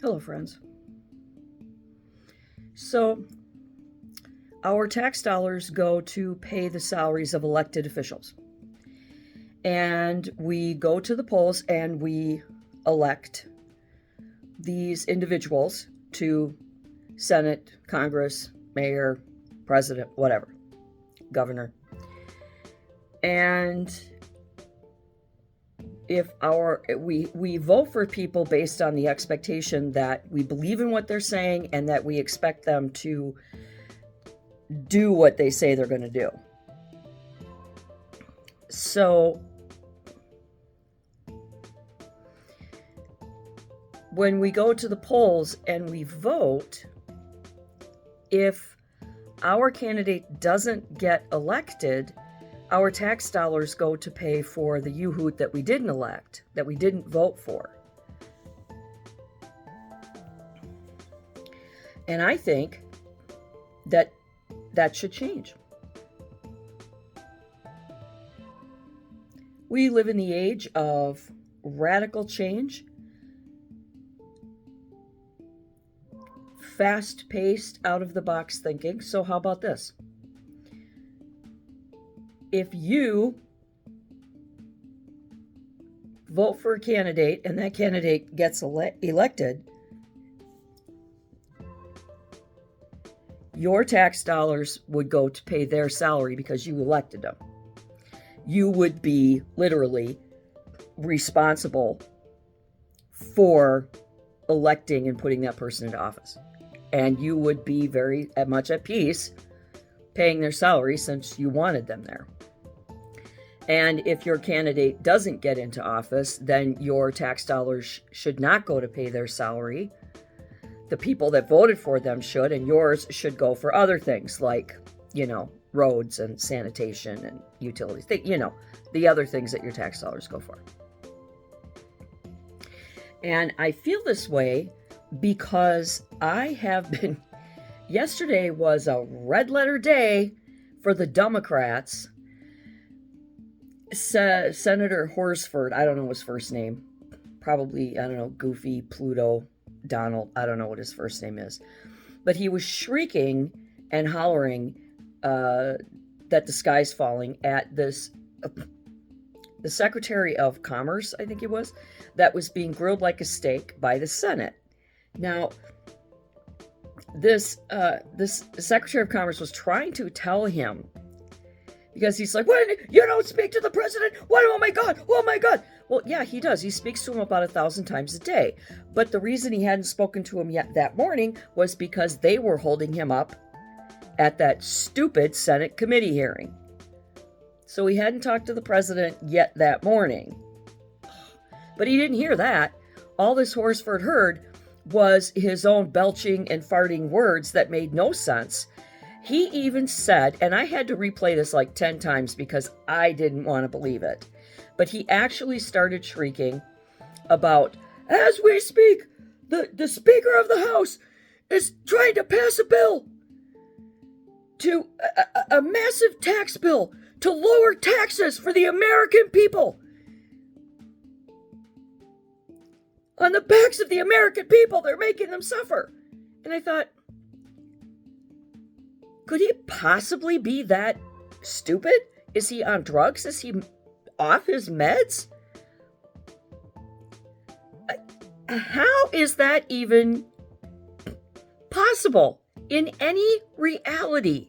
Hello, friends. So, our tax dollars go to pay the salaries of elected officials. And we go to the polls and we elect these individuals to Senate, Congress, mayor, president, whatever, governor. And if we vote for people based on the expectation that we believe in what they're saying and that we expect them to do what they say they're going to do. So when we go to the polls and we vote, if our candidate doesn't get elected, our tax dollars go to pay for the yoo-hoot that we didn't elect, that we didn't vote for. And I think that should change. We live in the age of radical change, fast-paced, out-of-the-box thinking. So how about this? If you vote for a candidate and that candidate gets elected, your tax dollars would go to pay their salary because you elected them. You would be literally responsible for electing and putting that person into office. And you would be very much at peace paying their salary since you wanted them there. And if your candidate doesn't get into office, then your tax dollars should not go to pay their salary. The people that voted for them should, and yours should go for other things like, roads and sanitation and utilities, the other things that your tax dollars go for. And I feel this way because I have been, yesterday was a red letter day for the Democrats. Senator Horsford, I don't know his first name, probably, Goofy, Pluto, Donald, I don't know what his first name is, but he was shrieking and hollering that the sky's falling at this, the Secretary of Commerce, I think it was, that was being grilled like a steak by the Senate. Now, this Secretary of Commerce was trying to tell him, because he's like, "When you don't speak to the president? What? Oh my God! Oh my God!" Well, yeah, he does. He speaks to him about 1,000 times a day. But the reason he hadn't spoken to him yet that morning was because they were holding him up at that stupid Senate committee hearing. So he hadn't talked to the president yet that morning. But he didn't hear that. All this Horsford heard was his own belching and farting words that made no sense. He even said, and I had to replay this like 10 times because I didn't want to believe it, but he actually started shrieking about, as we speak, the Speaker of the House is trying to pass a bill to a massive tax bill to lower taxes for the American people. On the backs of the American people, they're making them suffer. And I thought, could he possibly be that stupid? Is he on drugs? Is he off his meds? How is that even possible in any reality?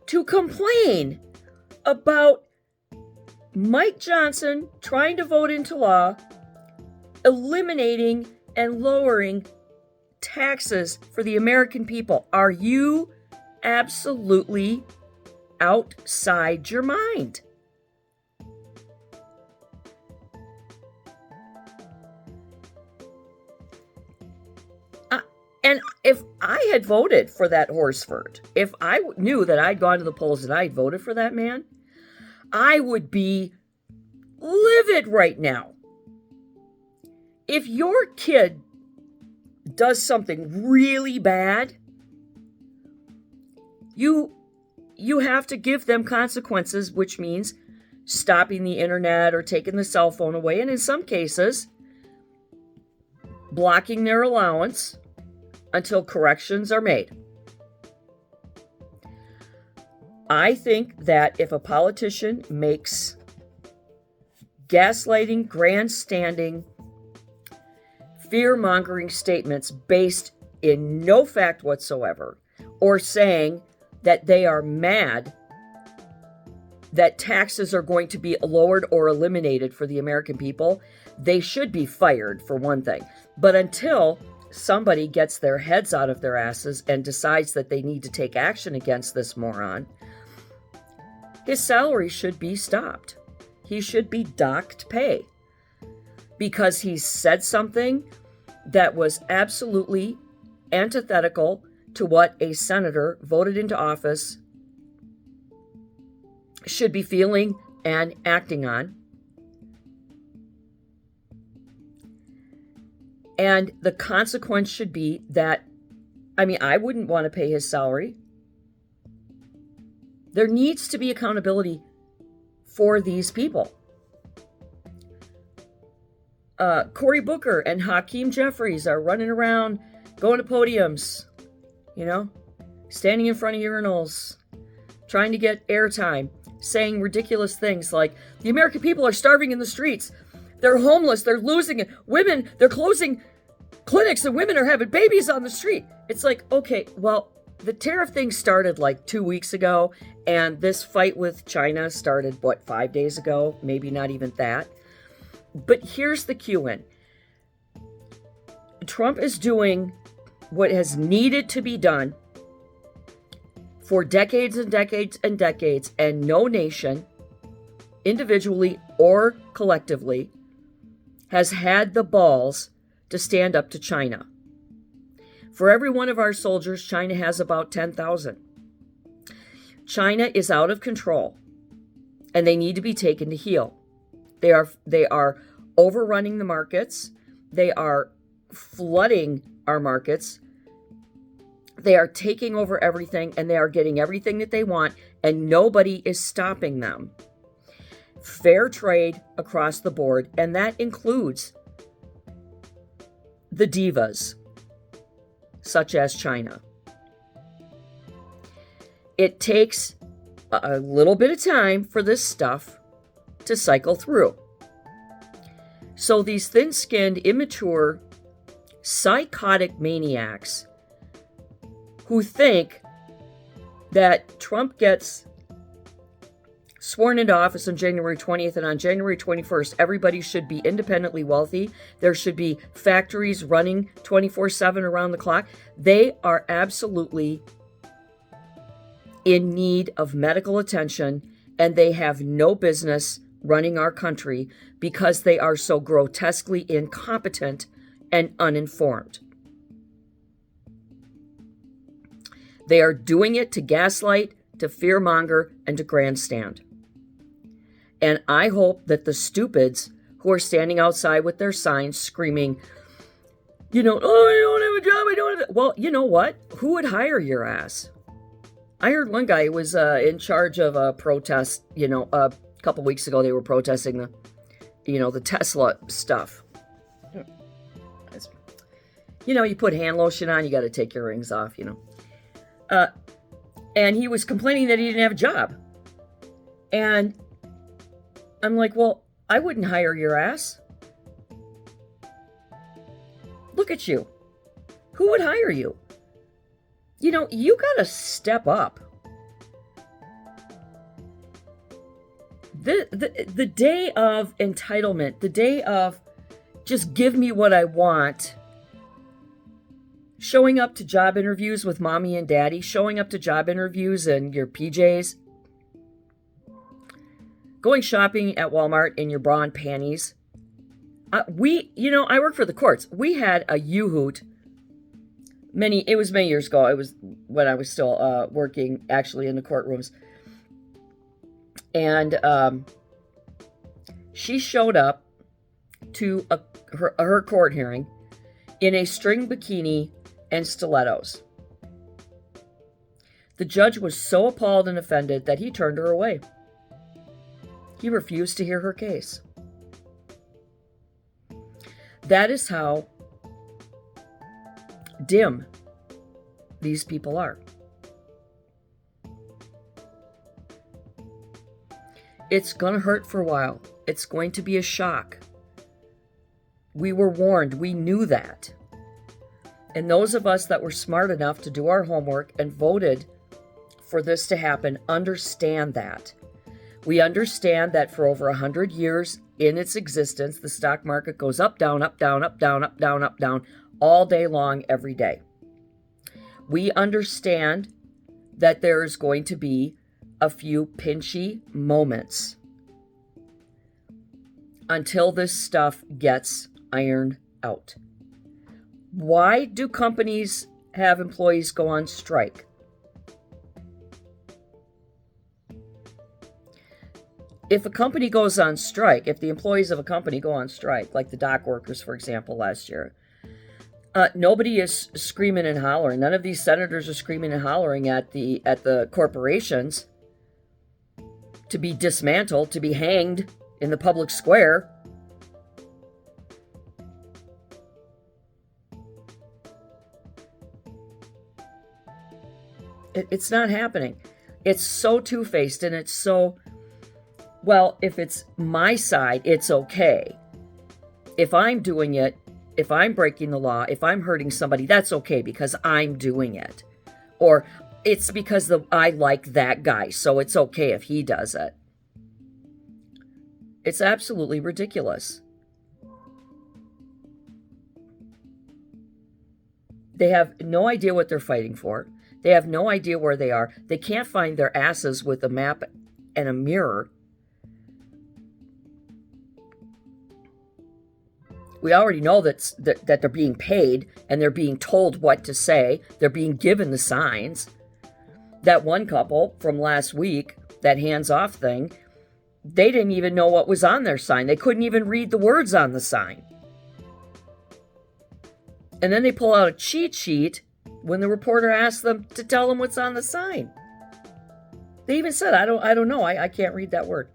To complain about Mike Johnson trying to vote into law, eliminating and lowering taxes for the American people. Are you absolutely outside your mind? And if I had voted for that Horsford, if I knew that I'd gone to the polls and I'd voted for that man, I would be livid right now. If your kid does something really bad, you have to give them consequences, which means stopping the internet or taking the cell phone away. And in some cases, blocking their allowance until corrections are made. I think that if a politician makes gaslighting, grandstanding, fear-mongering statements based in no fact whatsoever, or saying that they are mad that taxes are going to be lowered or eliminated for the American people, they should be fired, for one thing. But until somebody gets their heads out of their asses and decides that they need to take action against this moron, his salary should be stopped. He should be docked pay because he said something that was absolutely antithetical to what a senator voted into office should be feeling and acting on. And the consequence should be that, I wouldn't want to pay his salary. There needs to be accountability for these people. Cory Booker and Hakeem Jeffries are running around, going to podiums, standing in front of urinals, trying to get airtime, saying ridiculous things like, the American people are starving in the streets. They're homeless. They're losing it. Women, they're closing clinics and women are having babies on the street. It's like, okay, well, the tariff thing started like 2 weeks ago, and this fight with China started, 5 days ago? Maybe not even that. But here's the cue-in. Trump is doing what has needed to be done for decades and decades and decades, and no nation, individually or collectively, has had the balls to stand up to China. For every one of our soldiers, China has about 10,000. China is out of control, and they need to be taken to heel. They are overrunning the markets. They are flooding our markets. They are taking over everything, and they are getting everything that they want, and nobody is stopping them. Fair trade across the board, and that includes the divas, such as China. It takes a little bit of time for this stuff to cycle through. So these thin-skinned, immature, psychotic maniacs who think that Trump gets sworn into office on January 20th, and on January 21st, everybody should be independently wealthy. There should be factories running 24/7 around the clock. They are absolutely in need of medical attention, and they have no business running our country because they are so grotesquely incompetent and uninformed. They are doing it to gaslight, to fearmonger, and to grandstand. And I hope that the stupids who are standing outside with their signs screaming, I don't have a job, I don't have a... Well, you know what? Who would hire your ass? I heard one guy was in charge of a protest, a couple weeks ago they were protesting the Tesla stuff. You put hand lotion on, you got to take your rings off, and he was complaining that he didn't have a job. And I'm like, well, I wouldn't hire your ass. Look at you. Who would hire you? You got to step up. The day of entitlement, the day of just give me what I want, showing up to job interviews with mommy and daddy, showing up to job interviews in your PJs, going shopping at Walmart in your bra and panties. I work for the courts. We had a U-Hoot many years ago. It was when I was still working actually in the courtrooms. And she showed up to her court hearing in a string bikini and stilettos. The judge was so appalled and offended that he turned her away. He refused to hear her case. That is how dim these people are. It's going to hurt for a while. It's going to be a shock. We were warned. We knew that. And those of us that were smart enough to do our homework and voted for this to happen understand that. We understand that for over 100 years in its existence, the stock market goes up, down, up, down, up, down, up, down, up, down, all day long, every day. We understand that there is going to be a few pinchy moments until this stuff gets ironed out. Why do companies have employees go on strike? If a company goes on strike, if the employees of a company go on strike, like the dock workers, for example, last year, nobody is screaming and hollering. None of these senators are screaming and hollering at the corporations to be dismantled, to be hanged in the public square. It's not happening. It's so two-faced, and it's so, well, if it's my side, it's okay. If I'm doing it, if I'm breaking the law, if I'm hurting somebody, that's okay because I'm doing it. Or it's because I like that guy, so it's okay if he does it. It's absolutely ridiculous. They have no idea what they're fighting for. They have no idea where they are. They can't find their asses with a map and a mirror. We already know that they're being paid and they're being told what to say. They're being given the signs. That one couple from last week, that hands-off thing, they didn't even know what was on their sign. They couldn't even read the words on the sign. And then they pull out a cheat sheet when the reporter asked them to tell them what's on the sign. They even said, I don't know. I can't read that word.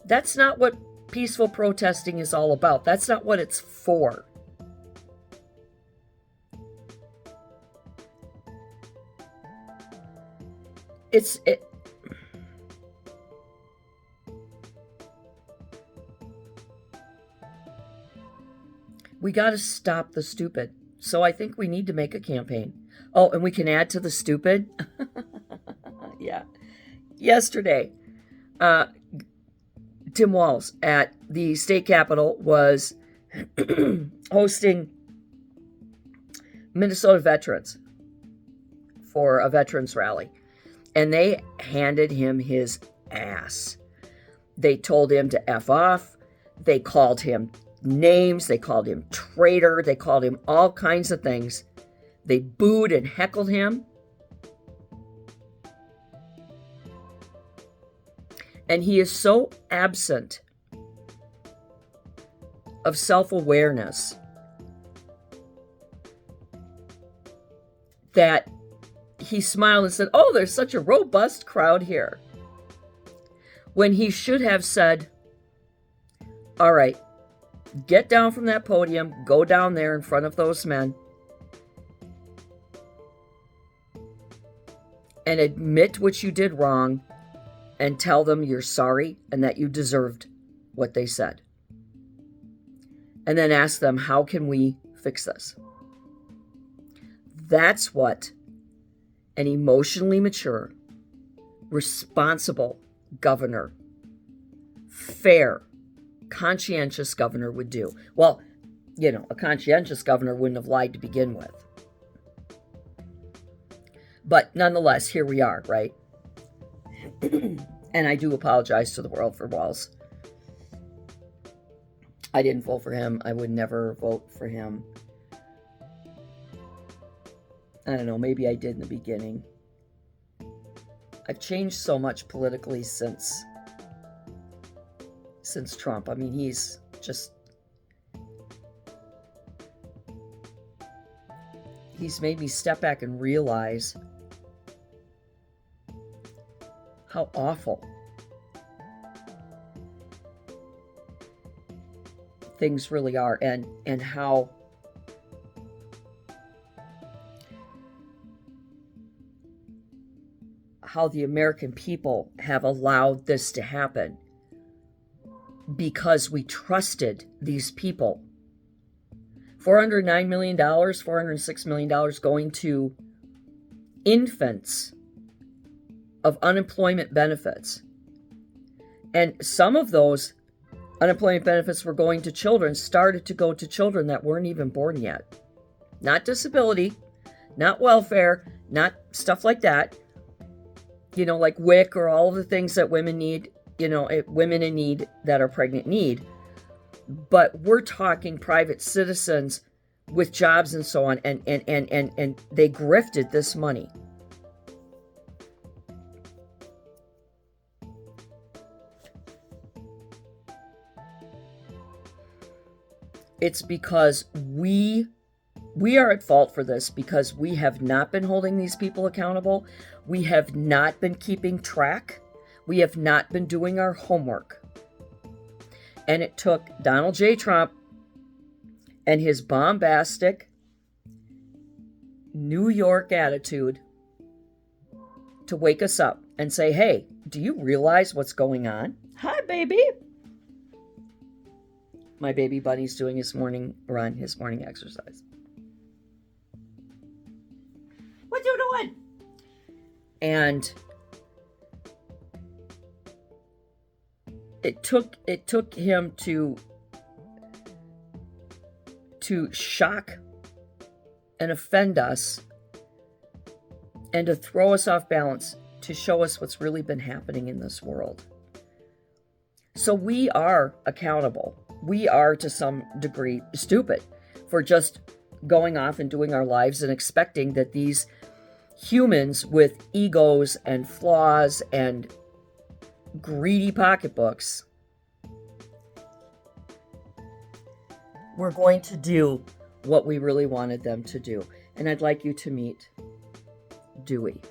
That's not what peaceful protesting is all about. That's not what it's for. We got to stop the stupid. So I think we need to make a campaign. Oh, and we can add to the stupid. Yeah. Yesterday, Tim Walz at the state capitol was hosting Minnesota veterans for a veterans rally. And they handed him his ass. They told him to F off. They called him names. They called him traitor. They called him all kinds of things. They booed and heckled him. And he is so absent of self-awareness that he smiled and said, "Oh, there's such a robust crowd here." When he should have said, "All right, get down from that podium, go down there in front of those men, and admit what you did wrong, and tell them you're sorry and that you deserved what they said. And then ask them, how can we fix this?" That's what an emotionally mature, responsible governor, fair, conscientious governor would do. Well, a conscientious governor wouldn't have lied to begin with. But nonetheless, here we are, right? And I do apologize to the world for Walz. I didn't vote for him. I would never vote for him. I don't know, maybe I did in the beginning. I've changed so much politically since Trump. I mean, he's made me step back and realize how awful things really are, and how how the American people have allowed this to happen because we trusted these people. $409 million, $406 million going to infants of unemployment benefits. And some of those unemployment benefits were going to children, started to go to children that weren't even born yet. Not disability, not welfare, not stuff like that. Like WIC or all of the things that women need, women in need that are pregnant need. But we're talking private citizens with jobs and so on, and they grifted this money. It's because we are at fault for this, because we have not been holding these people accountable. We have not been keeping track. We have not been doing our homework. And it took Donald J. Trump and his bombastic New York attitude to wake us up and say, hey, do you realize what's going on? Hi, baby. My baby bunny's doing his morning run, his morning exercise. What you doing? And it took him to shock and offend us and to throw us off balance, to show us what's really been happening in this world. So we are accountable. We are, to some degree, stupid for just going off and doing our lives and expecting that these humans with egos and flaws and greedy pocketbooks were going to do what we really wanted them to do. And I'd like you to meet Dewey.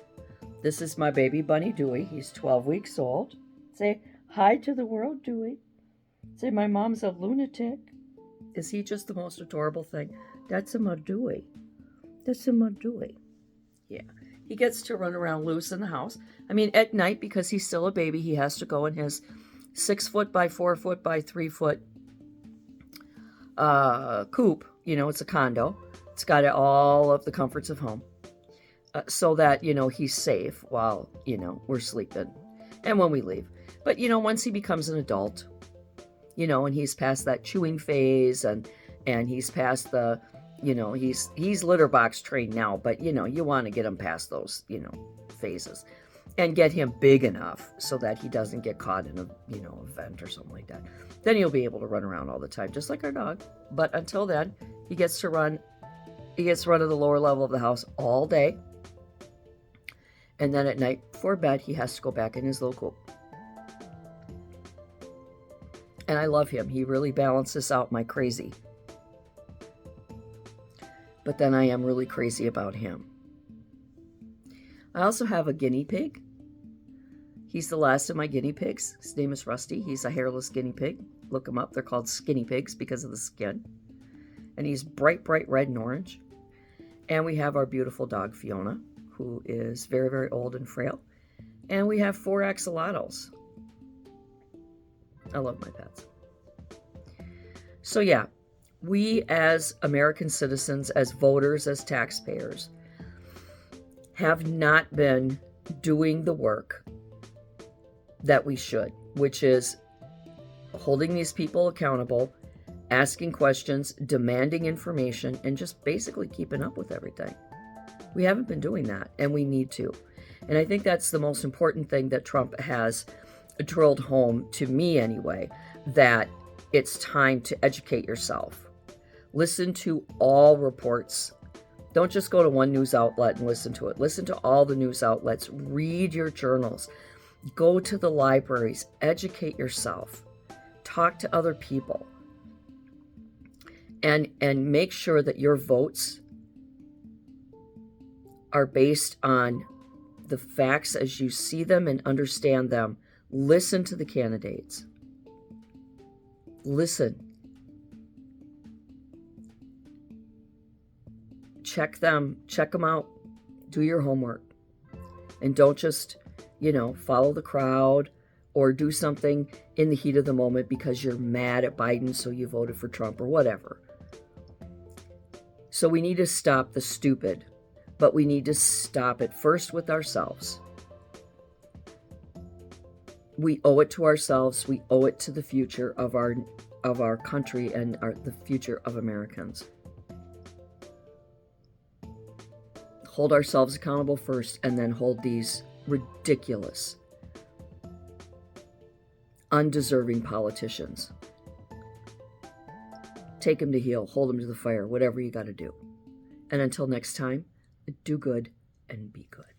This is my baby bunny, Dewey. He's 12 weeks old. Say hi to the world, Dewey. Say, my mom's a lunatic. Is he just the most adorable thing? That's a Dewey. That's a Dewey. Yeah. He gets to run around loose in the house. I mean, at night, because he's still a baby, he has to go in his 6 foot by 4 foot by 3 foot coop. It's a condo. It's got all of the comforts of home. So that, he's safe while, we're sleeping. And when we leave. But, once he becomes an adult, and he's past that chewing phase and he's past the, he's litter box trained now, but, you want to get him past those, phases and get him big enough so that he doesn't get caught in a, event or something like that. Then he'll be able to run around all the time, just like our dog. But until then, he gets to run at the lower level of the house all day. And then at night before bed, he has to go back in his little coop. And I love him. He really balances out my crazy. But then I am really crazy about him. I also have a guinea pig. He's the last of my guinea pigs. His name is Rusty. He's a hairless guinea pig. Look him up. They're called skinny pigs because of the skin. And he's bright, bright red and orange. And we have our beautiful dog, Fiona, who is very, very old and frail. And we have 4 axolotls. I love my pets. So yeah, we as American citizens, as voters, as taxpayers, have not been doing the work that we should, which is holding these people accountable, asking questions, demanding information, and just basically keeping up with everything. We haven't been doing that, and we need to. And I think that's the most important thing that Trump has drilled home, to me anyway, that it's time to educate yourself. Listen to all reports. Don't just go to one news outlet and listen to it. Listen to all the news outlets. Read your journals. Go to the libraries. Educate yourself. Talk to other people. And make sure that your votes are based on the facts as you see them and understand them. Listen to the candidates. Listen. Check them out. Do your homework. And don't just follow the crowd or do something in the heat of the moment because you're mad at Biden, so you voted for Trump or whatever. So we need to stop the stupid, but we need to stop it first with ourselves. We owe it to ourselves. We owe it to the future of our country and the future of Americans. Hold ourselves accountable first, and then hold these ridiculous, undeserving politicians. Take them to heel, hold them to the fire, whatever you got to do. And until next time, do good and be good.